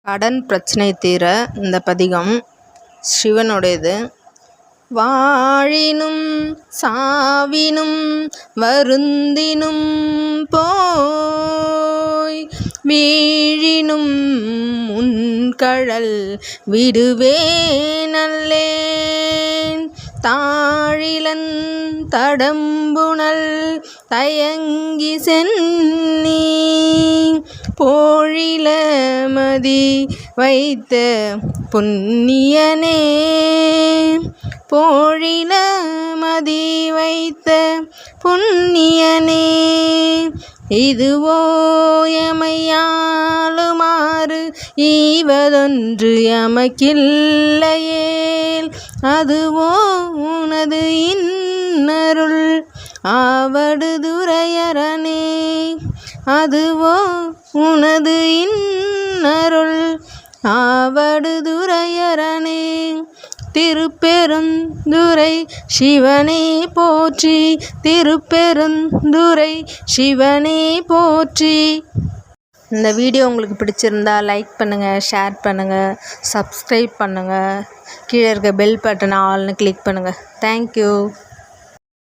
கடன் பிரச்சனை தீர இந்த பதிகம் சிவனுடையது. வாழினும் சாவினும் வருந்தினும் போய் வீழினும் முன்கழல் விடுவேனல்லேன் தாழிலன் தடம்புணல் தயங்கி சென்னி போழில மதி வைத்த புண்ணியனே போழில மதி வைத்த புண்ணியனே இதுவோ எமையாளுமாறு ஈவதொன்று எமக்கில்லையேல் அதுவோ உனது இன்னருள் ஆவடுதுரையரனே அதுவோ உனது இன்னருள் ஆவடுதுரையரனே திருப்பெருந்துறை சிவனே போற்றி திருப்பெருந்துறை சிவனே போற்றி. இந்த வீடியோ உங்களுக்கு பிடிச்சிருந்தா லைக் பண்ணுங்கள், ஷேர் பண்ணுங்கள், சப்ஸ்கிரைப் பண்ணுங்கள், கீழே இருக்க பெல் பட்டனை ஆல்னு கிளிக் பண்ணுங்கள். தேங்க்யூ.